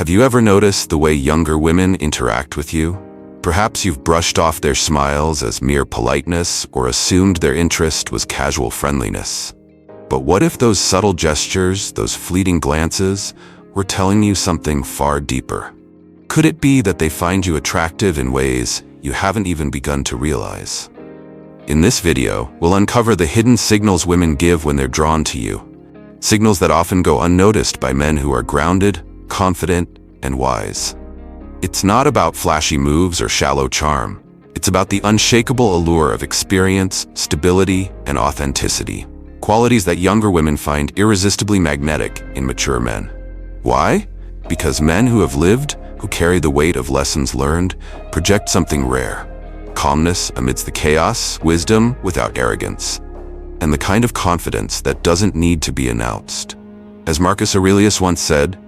Have you ever noticed the way younger women interact with you? Perhaps you've brushed off their smiles as mere politeness or assumed their interest was casual friendliness. But what if those subtle gestures, those fleeting glances, were telling you something far deeper? Could it be that they find you attractive in ways you haven't even begun to realize? In this video, we'll uncover the hidden signals women give when they're drawn to you. Signals that often go unnoticed by men who are grounded, confident, and wise. It's not about flashy moves or shallow charm. It's about the unshakable allure of experience, stability, and authenticity. Qualities that younger women find irresistibly magnetic in mature men. Why? Because men who have lived, who carry the weight of lessons learned, project something rare. Calmness amidst the chaos, wisdom without arrogance, and the kind of confidence that doesn't need to be announced. As Marcus Aurelius once said,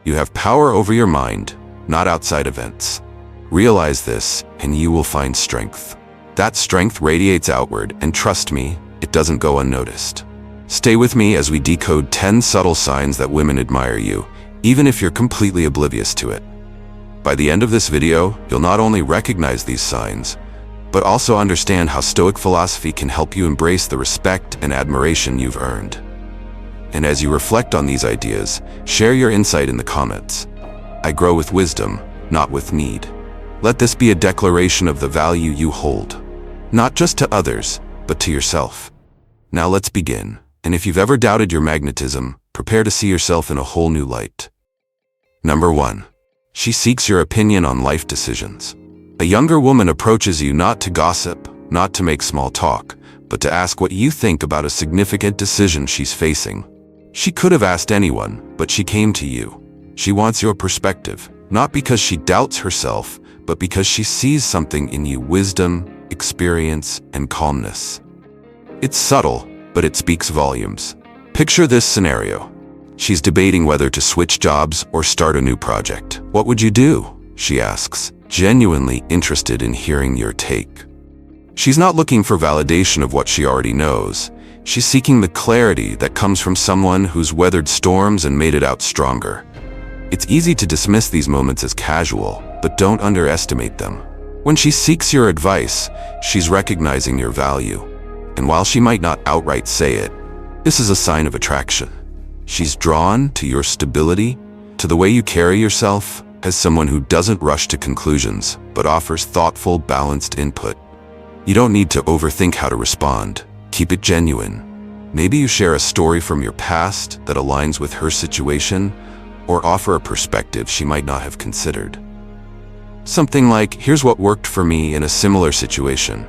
"You have power over your mind, not outside events. Realize this, and you will find strength." That strength radiates outward, and trust me, it doesn't go unnoticed. Stay with me as we decode 10 subtle signs that women admire you, even if you're completely oblivious to it. By the end of this video, you'll not only recognize these signs, but also understand how Stoic philosophy can help you embrace the respect and admiration you've earned. And as you reflect on these ideas, share your insight in the comments. I grow with wisdom, not with need. Let this be a declaration of the value you hold, not just to others, but to yourself. Now let's begin. And if you've ever doubted your magnetism, prepare to see yourself in a whole new light. Number 1. She seeks your opinion on life decisions. A younger woman approaches you not to gossip, not to make small talk, but to ask what you think about a significant decision she's facing. She could have asked anyone, but she came to you. She wants your perspective, not because she doubts herself, but because she sees something in you: wisdom, experience, and calmness. It's subtle, but it speaks volumes. Picture this scenario. She's debating whether to switch jobs or start a new project. "What would you do?" she asks, genuinely interested in hearing your take. She's not looking for validation of what she already knows. She's seeking the clarity that comes from someone who's weathered storms and made it out stronger. It's easy to dismiss these moments as casual, but don't underestimate them. When she seeks your advice, she's recognizing your value. And while she might not outright say it, this is a sign of attraction. She's drawn to your stability, to the way you carry yourself, as someone who doesn't rush to conclusions, but offers thoughtful, balanced input. You don't need to overthink how to respond. Keep it genuine. Maybe you share a story from your past that aligns with her situation, or offer a perspective she might not have considered. Something like, "Here's what worked for me in a similar situation."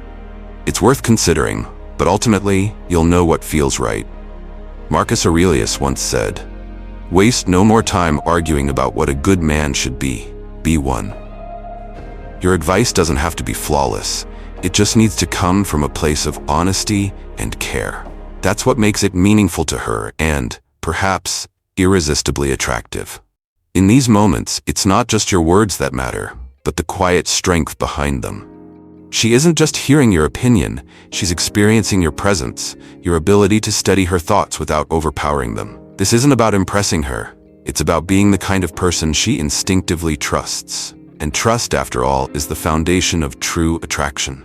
It's worth considering, but ultimately, you'll know what feels right. Marcus Aurelius once said, "Waste no more time arguing about what a good man should be. Be one." Your advice doesn't have to be flawless. It just needs to come from a place of honesty and care. That's what makes it meaningful to her and, perhaps, irresistibly attractive. In these moments, it's not just your words that matter, but the quiet strength behind them. She isn't just hearing your opinion, she's experiencing your presence, your ability to steady her thoughts without overpowering them. This isn't about impressing her. It's about being the kind of person she instinctively trusts. And trust, after all, is the foundation of true attraction.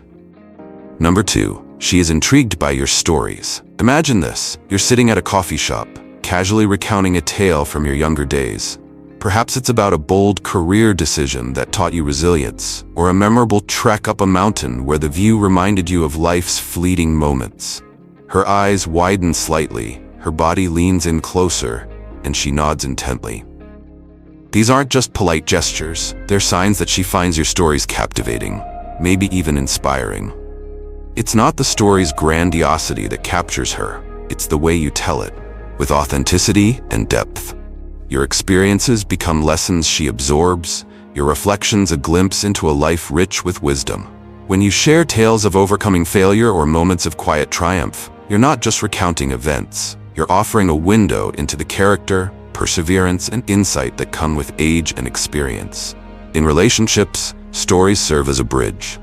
Number 2. She is intrigued by your stories. Imagine this. You're sitting at a coffee shop, casually recounting a tale from your younger days. Perhaps it's about a bold career decision that taught you resilience, or a memorable trek up a mountain where the view reminded you of life's fleeting moments. Her eyes widen slightly, her body leans in closer, and she nods intently. These aren't just polite gestures, they're signs that she finds your stories captivating, maybe even inspiring. It's not the story's grandiosity that captures her, it's the way you tell it, with authenticity and depth. Your experiences become lessons she absorbs, your reflections a glimpse into a life rich with wisdom. When you share tales of overcoming failure or moments of quiet triumph, you're not just recounting events, you're offering a window into the character, perseverance, and insight that come with age and experience. In relationships, stories serve as a bridge.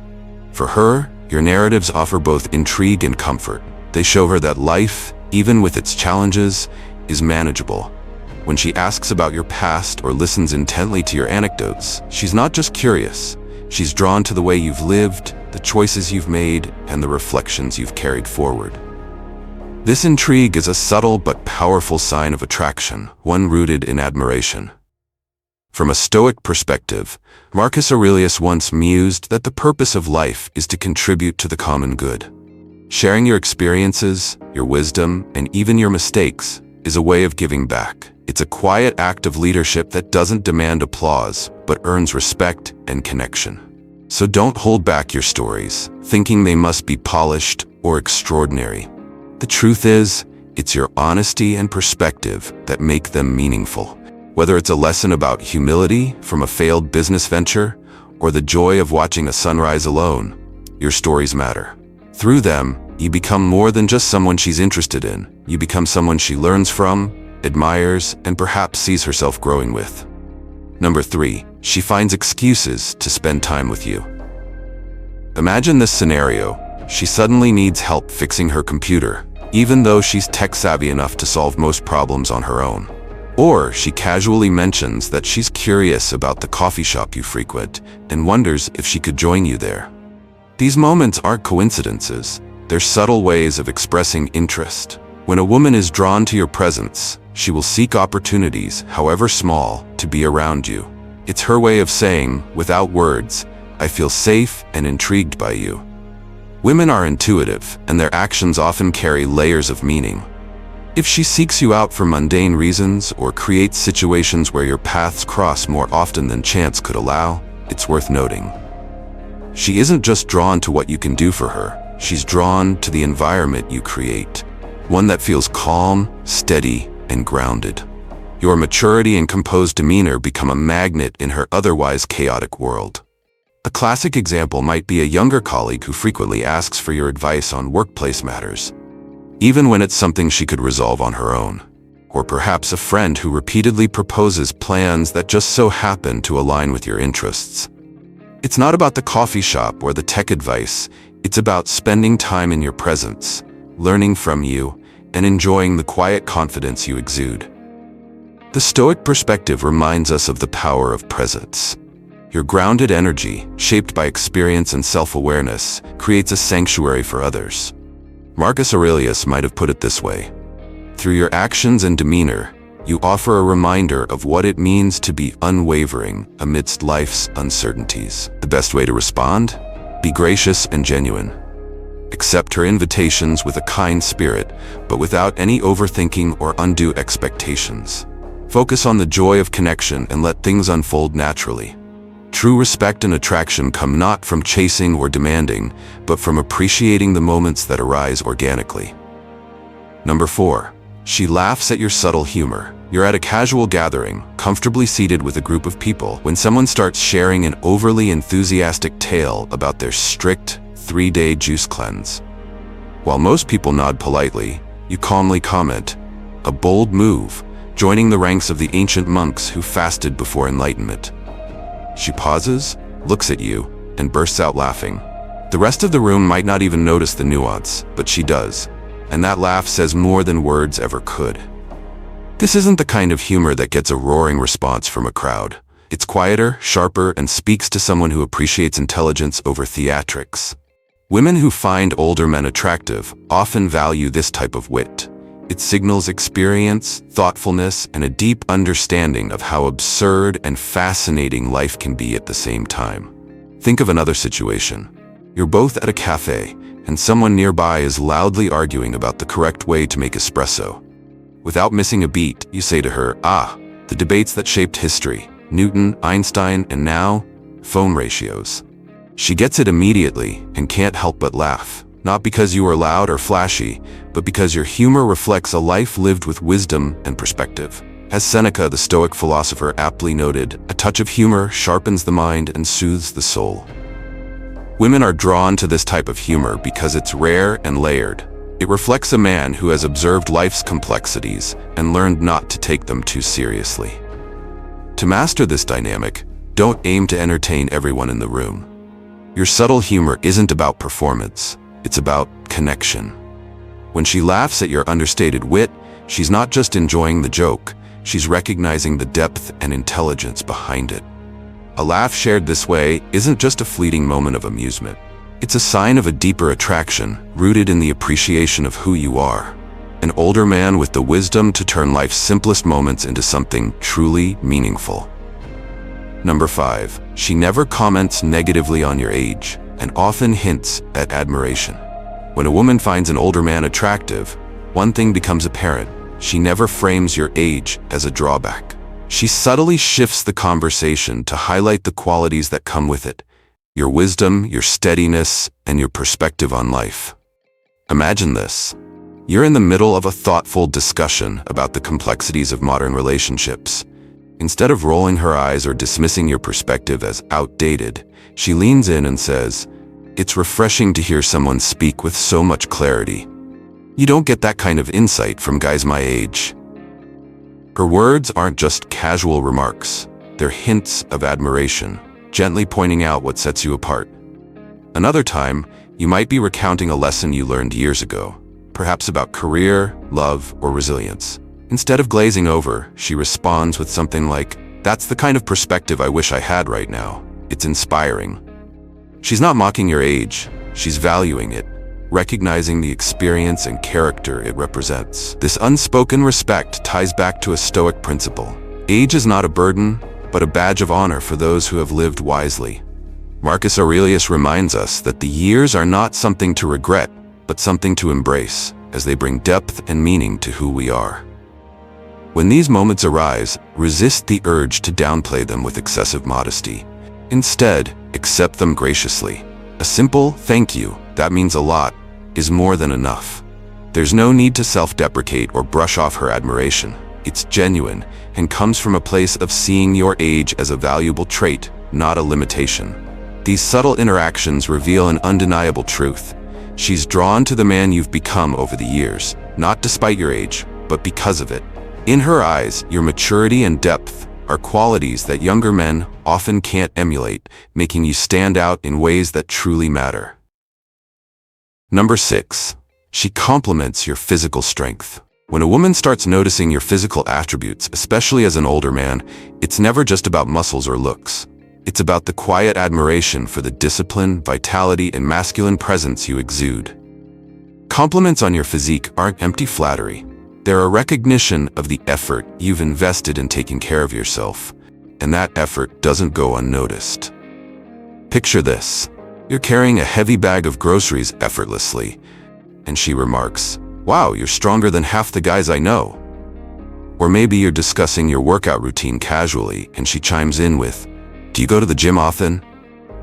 For her, your narratives offer both intrigue and comfort. They show her that life, even with its challenges, is manageable. When she asks about your past or listens intently to your anecdotes, she's not just curious. She's drawn to the way you've lived, the choices you've made, and the reflections you've carried forward. This intrigue is a subtle but powerful sign of attraction, one rooted in admiration. From a Stoic perspective, Marcus Aurelius once mused that the purpose of life is to contribute to the common good. Sharing your experiences, your wisdom, and even your mistakes is a way of giving back. It's a quiet act of leadership that doesn't demand applause, but earns respect and connection. So don't hold back your stories, thinking they must be polished or extraordinary. The truth is, it's your honesty and perspective that make them meaningful. Whether it's a lesson about humility from a failed business venture, or the joy of watching a sunrise alone, your stories matter. Through them, you become more than just someone she's interested in. You become someone she learns from, admires, and perhaps sees herself growing with. Number 3, she finds excuses to spend time with you. Imagine this scenario. She suddenly needs help fixing her computer, even though she's tech-savvy enough to solve most problems on her own. Or she casually mentions that she's curious about the coffee shop you frequent and wonders if she could join you there. These moments aren't coincidences. They're subtle ways of expressing interest. When a woman is drawn to your presence, she will seek opportunities, however small, to be around you. It's her way of saying, without words, I feel safe and intrigued by you. Women are intuitive, and their actions often carry layers of meaning. If she seeks you out for mundane reasons or creates situations where your paths cross more often than chance could allow, it's worth noting. She isn't just drawn to what you can do for her, she's drawn to the environment you create, one that feels calm, steady, and grounded. Your maturity and composed demeanor become a magnet in her otherwise chaotic world. A classic example might be a younger colleague who frequently asks for your advice on workplace matters, even when it's something she could resolve on her own. Or perhaps a friend who repeatedly proposes plans that just so happen to align with your interests. It's not about the coffee shop or the tech advice, it's about spending time in your presence, learning from you, and enjoying the quiet confidence you exude. The Stoic perspective reminds us of the power of presence. Your grounded energy, shaped by experience and self-awareness, creates a sanctuary for others. Marcus Aurelius might have put it this way: through your actions and demeanor, you offer a reminder of what it means to be unwavering amidst life's uncertainties. The best way to respond? Be gracious and genuine. Accept her invitations with a kind spirit, but without any overthinking or undue expectations. Focus on the joy of connection and let things unfold naturally. True respect and attraction come not from chasing or demanding, but from appreciating the moments that arise organically. Number 4. She laughs at your subtle humor. You're at a casual gathering, comfortably seated with a group of people, when someone starts sharing an overly enthusiastic tale about their strict 3-day juice cleanse. While most people nod politely, you calmly comment, a bold move, joining the ranks of the ancient monks who fasted before enlightenment. She pauses, looks at you, and bursts out laughing. The rest of the room might not even notice the nuance, but she does, and that laugh says more than words ever could. This isn't the kind of humor that gets a roaring response from a crowd. It's quieter, sharper, and speaks to someone who appreciates intelligence over theatrics. Women who find older men attractive often value this type of wit. It signals experience, thoughtfulness, and a deep understanding of how absurd and fascinating life can be at the same time. Think of another situation. You're both at a cafe, and someone nearby is loudly arguing about the correct way to make espresso. Without missing a beat, you say to her, the debates that shaped history, Newton, Einstein, and now, foam ratios. She gets it immediately and can't help but laugh. Not because you are loud or flashy, but because your humor reflects a life lived with wisdom and perspective. As Seneca, the Stoic philosopher, aptly noted, a touch of humor sharpens the mind and soothes the soul. Women are drawn to this type of humor because it's rare and layered. It reflects a man who has observed life's complexities and learned not to take them too seriously. To master this dynamic, don't aim to entertain everyone in the room. Your subtle humor isn't about performance. It's about connection. When she laughs at your understated wit, she's not just enjoying the joke, she's recognizing the depth and intelligence behind it. A laugh shared this way isn't just a fleeting moment of amusement. It's a sign of a deeper attraction, rooted in the appreciation of who you are. An older man with the wisdom to turn life's simplest moments into something truly meaningful. Number 5. She never comments negatively on your age, and often hints at admiration. When a woman finds an older man attractive, one thing becomes apparent: she never frames your age as a drawback. She subtly shifts the conversation to highlight the qualities that come with it: your wisdom, your steadiness, and your perspective on life. Imagine this. You're in the middle of a thoughtful discussion about the complexities of modern relationships. Instead of rolling her eyes or dismissing your perspective as outdated, she leans in and says, "It's refreshing to hear someone speak with so much clarity. You don't get that kind of insight from guys my age." Her words aren't just casual remarks. They're hints of admiration, gently pointing out what sets you apart. Another time, you might be recounting a lesson you learned years ago, perhaps about career, love, or resilience. Instead of glazing over, she responds with something like, "That's the kind of perspective I wish I had right now. It's inspiring." She's not mocking your age, she's valuing it, recognizing the experience and character it represents. This unspoken respect ties back to a Stoic principle. Age is not a burden, but a badge of honor for those who have lived wisely. Marcus Aurelius reminds us that the years are not something to regret, but something to embrace, as they bring depth and meaning to who we are. When these moments arise, resist the urge to downplay them with excessive modesty. Instead, accept them graciously. A simple "thank you, that means a lot," is more than enough. There's no need to self-deprecate or brush off her admiration. It's genuine and comes from a place of seeing your age as a valuable trait, not a limitation. These subtle interactions reveal an undeniable truth. She's drawn to the man you've become over the years, not despite your age, but because of it. In her eyes, your maturity and depth are qualities that younger men often can't emulate, making you stand out in ways that truly matter. Number 6. She compliments your physical strength. When a woman starts noticing your physical attributes, especially as an older man, it's never just about muscles or looks. It's about the quiet admiration for the discipline, vitality, and masculine presence you exude. Compliments on your physique aren't empty flattery. They're a recognition of the effort you've invested in taking care of yourself, and that effort doesn't go unnoticed. Picture this. You're carrying a heavy bag of groceries effortlessly, and she remarks, "Wow, you're stronger than half the guys I know." Or maybe you're discussing your workout routine casually, and she chimes in with, "Do you go to the gym often?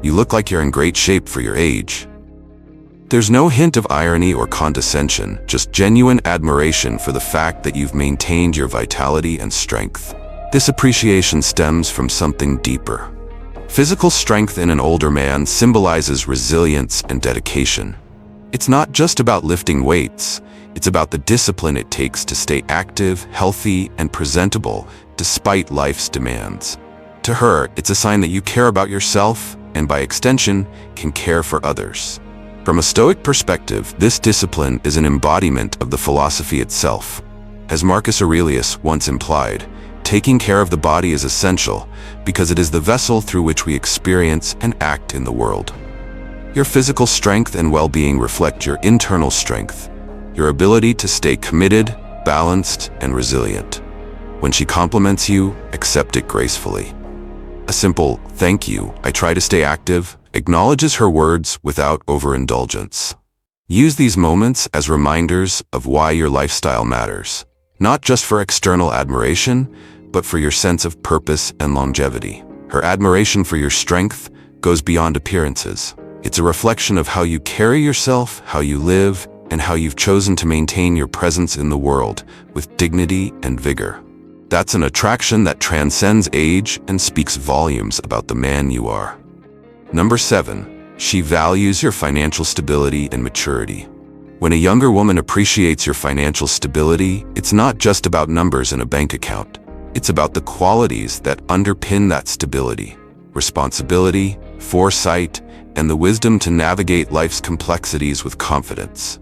You look like you're in great shape for your age." There's no hint of irony or condescension, just genuine admiration for the fact that you've maintained your vitality and strength. This appreciation stems from something deeper. Physical strength in an older man symbolizes resilience and dedication. It's not just about lifting weights, it's about the discipline it takes to stay active, healthy, and presentable despite life's demands. To her, it's a sign that you care about yourself and, by extension, can care for others. From a Stoic perspective, this discipline is an embodiment of the philosophy itself. As Marcus Aurelius once implied, taking care of the body is essential because it is the vessel through which we experience and act in the world. Your physical strength and well-being reflect your internal strength, your ability to stay committed, balanced, and resilient. When she compliments you, accept it gracefully. A simple "thank you, I try to stay active" acknowledges her words without overindulgence. Use these moments as reminders of why your lifestyle matters, not just for external admiration, but for your sense of purpose and longevity. Her admiration for your strength goes beyond appearances. It's a reflection of how you carry yourself, how you live, and how you've chosen to maintain your presence in the world with dignity and vigor. That's an attraction that transcends age and speaks volumes about the man you are. Number 7. She values your financial stability and maturity. When a younger woman appreciates your financial stability, it's not just about numbers in a bank account. It's about the qualities that underpin that stability: responsibility, foresight, and the wisdom to navigate life's complexities with confidence.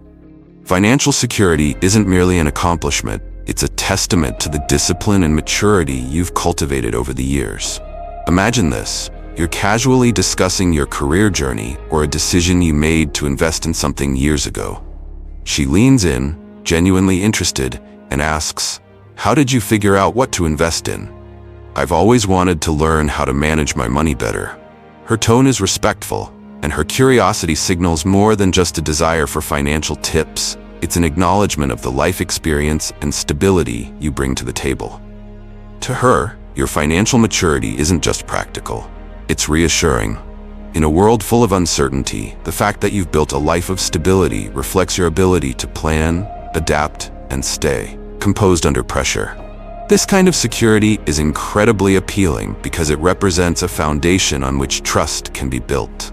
Financial security isn't merely an accomplishment, It's a testament to the discipline and maturity you've cultivated over the years. Imagine this. You're casually discussing your career journey or a decision you made to invest in something years ago. She leans in, genuinely interested, and asks, "How did you figure out what to invest in?" "I've always wanted to learn how to manage my money better." Her tone is respectful, and her curiosity signals more than just a desire for financial tips. It's an acknowledgement of the life experience and stability you bring to the table. To her, your financial maturity isn't just practical. It's reassuring. In a world full of uncertainty, the fact that you've built a life of stability reflects your ability to plan, adapt, and stay composed under pressure. This kind of security is incredibly appealing because it represents a foundation on which trust can be built.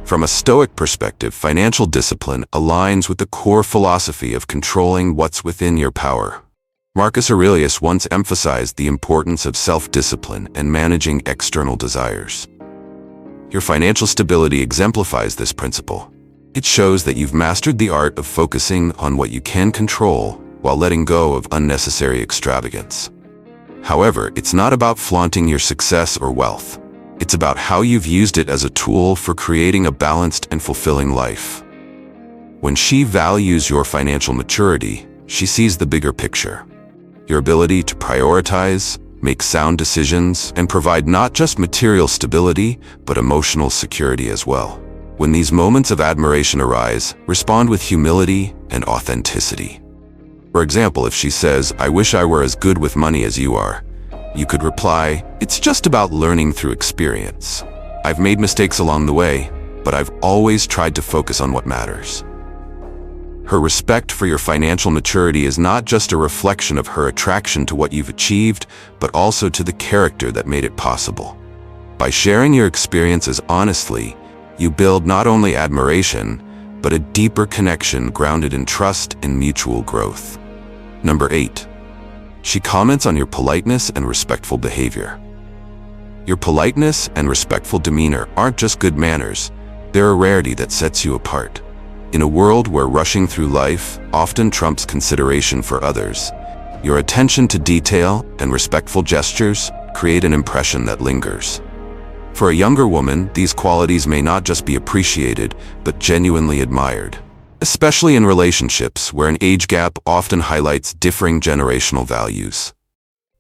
From a Stoic perspective, financial discipline aligns with the core philosophy of controlling what's within your power. Marcus Aurelius once emphasized the importance of self-discipline and managing external desires. Your financial stability exemplifies this principle. It shows that you've mastered the art of focusing on what you can control while letting go of unnecessary extravagance. However, it's not about flaunting your success or wealth. It's about how you've used it as a tool for creating a balanced and fulfilling life. When she values your financial maturity, she sees the bigger picture. Your ability to prioritize, make sound decisions, and provide not just material stability, but emotional security as well. When these moments of admiration arise, respond with humility and authenticity. For example, if she says, "I wish I were as good with money as you are," you could reply, "It's just about learning through experience. I've made mistakes along the way, but I've always tried to focus on what matters." Her respect for your financial maturity is not just a reflection of her attraction to what you've achieved, but also to the character that made it possible. By sharing your experiences honestly, you build not only admiration, but a deeper connection grounded in trust and mutual growth. Number 8. She comments on your politeness and respectful behavior. Your politeness and respectful demeanor aren't just good manners, they're a rarity that sets you apart. In a world where rushing through life often trumps consideration for others, your attention to detail and respectful gestures create an impression that lingers. For a younger woman, these qualities may not just be appreciated, but genuinely admired, especially in relationships where an age gap often highlights differing generational values.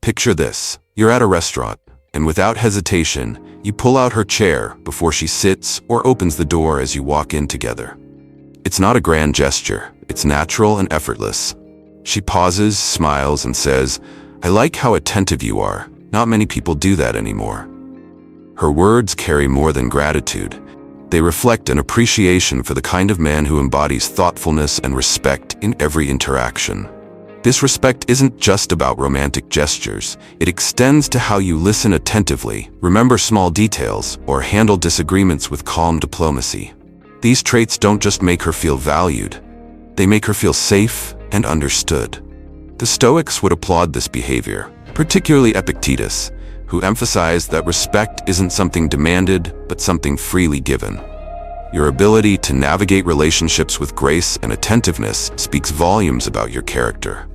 Picture this. You're at a restaurant, and without hesitation, you pull out her chair before she sits or opens the door as you walk in together. It's not a grand gesture, it's natural and effortless. She pauses, smiles, and says, "I like how attentive you are. Not many people do that anymore." Her words carry more than gratitude. They reflect an appreciation for the kind of man who embodies thoughtfulness and respect in every interaction. This respect isn't just about romantic gestures. It extends to how you listen attentively, remember small details, or handle disagreements with calm diplomacy. These traits don't just make her feel valued, they make her feel safe and understood. The Stoics would applaud this behavior, particularly Epictetus, who emphasized that respect isn't something demanded, but something freely given. Your ability to navigate relationships with grace and attentiveness speaks volumes about your character.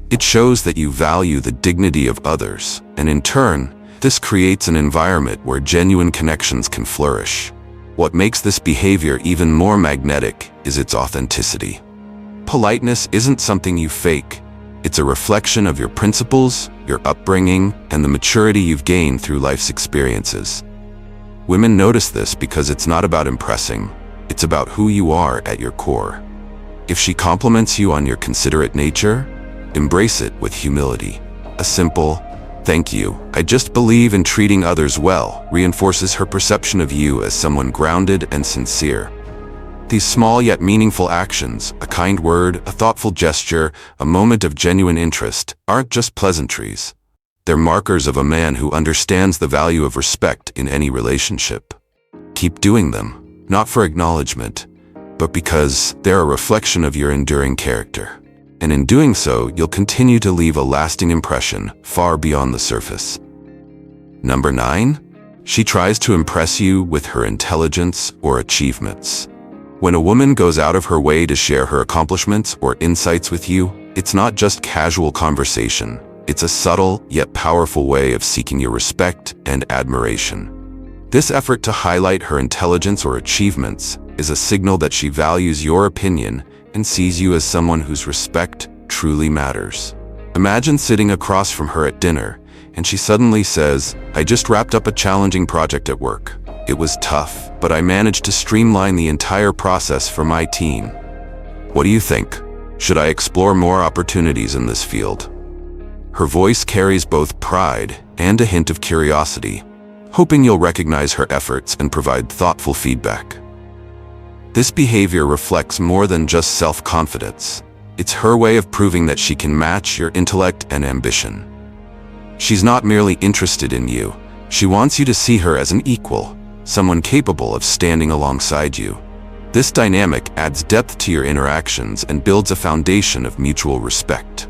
It shows that you value the dignity of others, and in turn, this creates an environment where genuine connections can flourish. What makes this behavior even more magnetic is its authenticity. Politeness isn't something you fake. It's a reflection of your principles, your upbringing, and the maturity you've gained through life's experiences. Women notice this because it's not about impressing, it's about who you are at your core. If she compliments you on your considerate nature, embrace it with humility. A simple, "Thank you, I just believe in treating others well," reinforces her perception of you as someone grounded and sincere. These small yet meaningful actions, a kind word, a thoughtful gesture, a moment of genuine interest, aren't just pleasantries. They're markers of a man who understands the value of respect in any relationship. Keep doing them, not for acknowledgement, but because they're a reflection of your enduring character. And in doing so, you'll continue to leave a lasting impression far beyond the surface. Number 9, she tries to impress you with her intelligence or achievements. When a woman goes out of her way to share her accomplishments or insights with you, it's not just casual conversation. It's a subtle yet powerful way of seeking your respect and admiration. This effort to highlight her intelligence or achievements is a signal that she values your opinion and sees you as someone whose respect truly matters. Imagine sitting across from her at dinner, and she suddenly says, "I just wrapped up a challenging project at work. It was tough, but I managed to streamline the entire process for my team. What do you think? Should I explore more opportunities in this field?" Her voice carries both pride and a hint of curiosity, hoping you'll recognize her efforts and provide thoughtful feedback. This behavior reflects more than just self-confidence. It's her way of proving that she can match your intellect and ambition. She's not merely interested in you. She wants you to see her as an equal, someone capable of standing alongside you. This dynamic adds depth to your interactions and builds a foundation of mutual respect.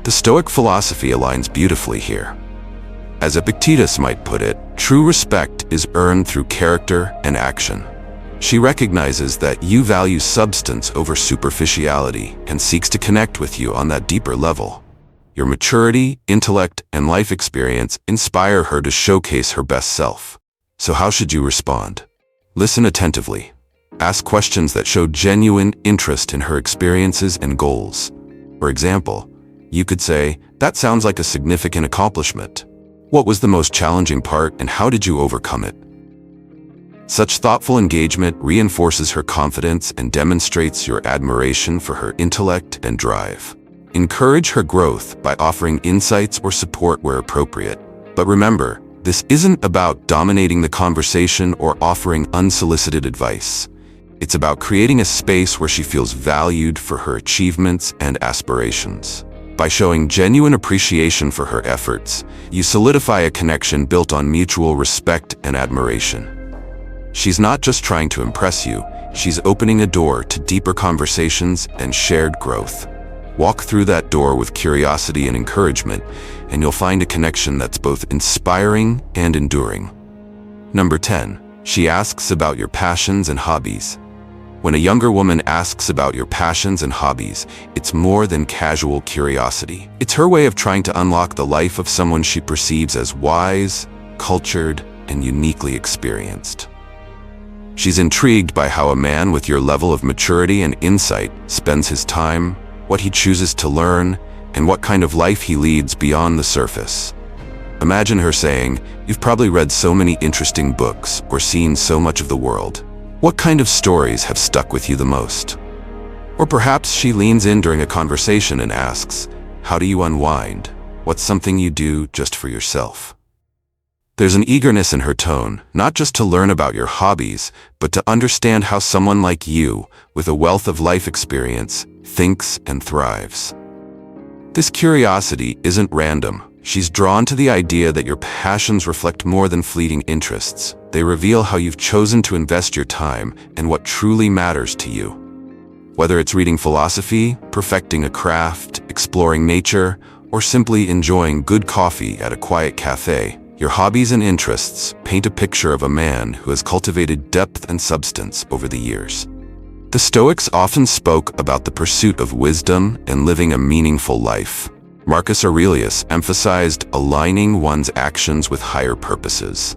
The Stoic philosophy aligns beautifully here. As Epictetus might put it, true respect is earned through character and action. She recognizes that you value substance over superficiality and seeks to connect with you on that deeper level. Your maturity, intellect, and life experience inspire her to showcase her best self. So how should you respond? Listen attentively. Ask questions that show genuine interest in her experiences and goals. For example, you could say, "That sounds like a significant accomplishment. What was the most challenging part and how did you overcome it?" Such thoughtful engagement reinforces her confidence and demonstrates your admiration for her intellect and drive. Encourage her growth by offering insights or support where appropriate. But remember, this isn't about dominating the conversation or offering unsolicited advice. It's about creating a space where she feels valued for her achievements and aspirations. By showing genuine appreciation for her efforts, you solidify a connection built on mutual respect and admiration. She's not just trying to impress you, she's opening a door to deeper conversations and shared growth. Walk through that door with curiosity and encouragement, and you'll find a connection that's both inspiring and enduring. Number 10. She asks about your passions and hobbies. When a younger woman asks about your passions and hobbies, it's more than casual curiosity. It's her way of trying to unlock the life of someone she perceives as wise, cultured, and uniquely experienced. She's intrigued by how a man with your level of maturity and insight spends his time, what he chooses to learn, and what kind of life he leads beyond the surface. Imagine her saying, "You've probably read so many interesting books or seen so much of the world. What kind of stories have stuck with you the most?" Or perhaps she leans in during a conversation and asks, "How do you unwind? What's something you do just for yourself?" There's an eagerness in her tone, not just to learn about your hobbies, but to understand how someone like you, with a wealth of life experience, thinks and thrives. This curiosity isn't random. She's drawn to the idea that your passions reflect more than fleeting interests. They reveal how you've chosen to invest your time and what truly matters to you. Whether it's reading philosophy, perfecting a craft, exploring nature, or simply enjoying good coffee at a quiet cafe, your hobbies and interests paint a picture of a man who has cultivated depth and substance over the years. The Stoics often spoke about the pursuit of wisdom and living a meaningful life. Marcus Aurelius emphasized aligning one's actions with higher purposes.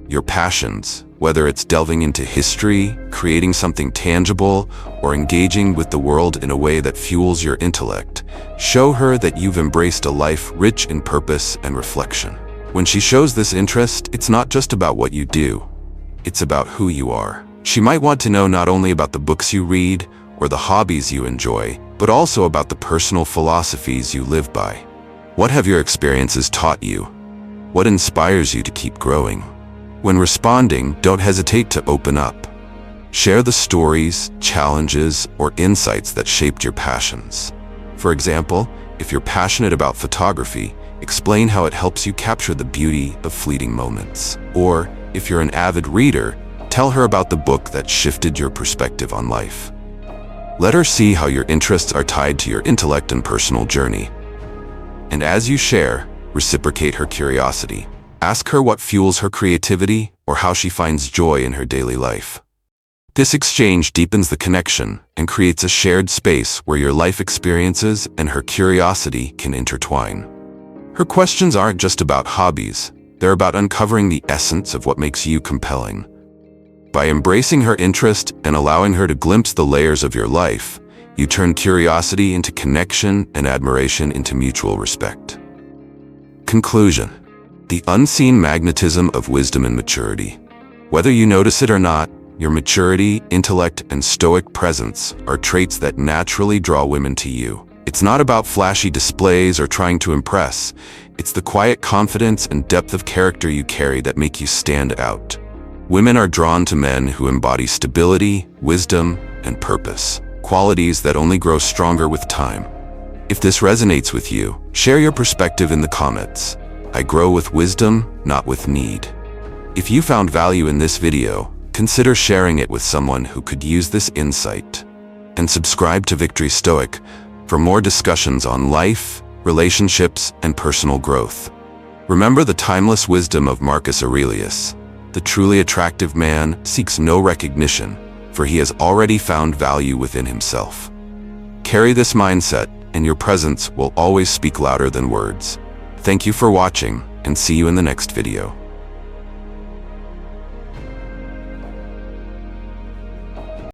Your passions, whether it's delving into history, creating something tangible, or engaging with the world in a way that fuels your intellect, show her that you've embraced a life rich in purpose and reflection. When she shows this interest, it's not just about what you do. It's about who you are. She might want to know not only about the books you read or the hobbies you enjoy, but also about the personal philosophies you live by. What have your experiences taught you? What inspires you to keep growing? When responding, don't hesitate to open up. Share the stories, challenges, or insights that shaped your passions. For example, if you're passionate about photography, explain how it helps you capture the beauty of fleeting moments. Or, if you're an avid reader, tell her about the book that shifted your perspective on life. Let her see how your interests are tied to your intellect and personal journey. And as you share, reciprocate her curiosity. Ask her what fuels her creativity or how she finds joy in her daily life. This exchange deepens the connection and creates a shared space where your life experiences and her curiosity can intertwine. Her questions aren't just about hobbies, they're about uncovering the essence of what makes you compelling. By embracing her interest and allowing her to glimpse the layers of your life, you turn curiosity into connection and admiration into mutual respect. Conclusion: the unseen magnetism of wisdom and maturity. Whether you notice it or not, your maturity, intellect, and stoic presence are traits that naturally draw women to you. It's not about flashy displays or trying to impress. It's the quiet confidence and depth of character you carry that make you stand out. Women are drawn to men who embody stability, wisdom, and purpose, qualities that only grow stronger with time. If this resonates with you, share your perspective in the comments. I grow with wisdom, not with need. If you found value in this video, consider sharing it with someone who could use this insight. And subscribe to Victory Stoic for more discussions on life, relationships, and personal growth. Remember the timeless wisdom of Marcus Aurelius: the truly attractive man seeks no recognition, for he has already found value within himself. Carry this mindset, and your presence will always speak louder than words. Thank you for watching, and see you in the next video.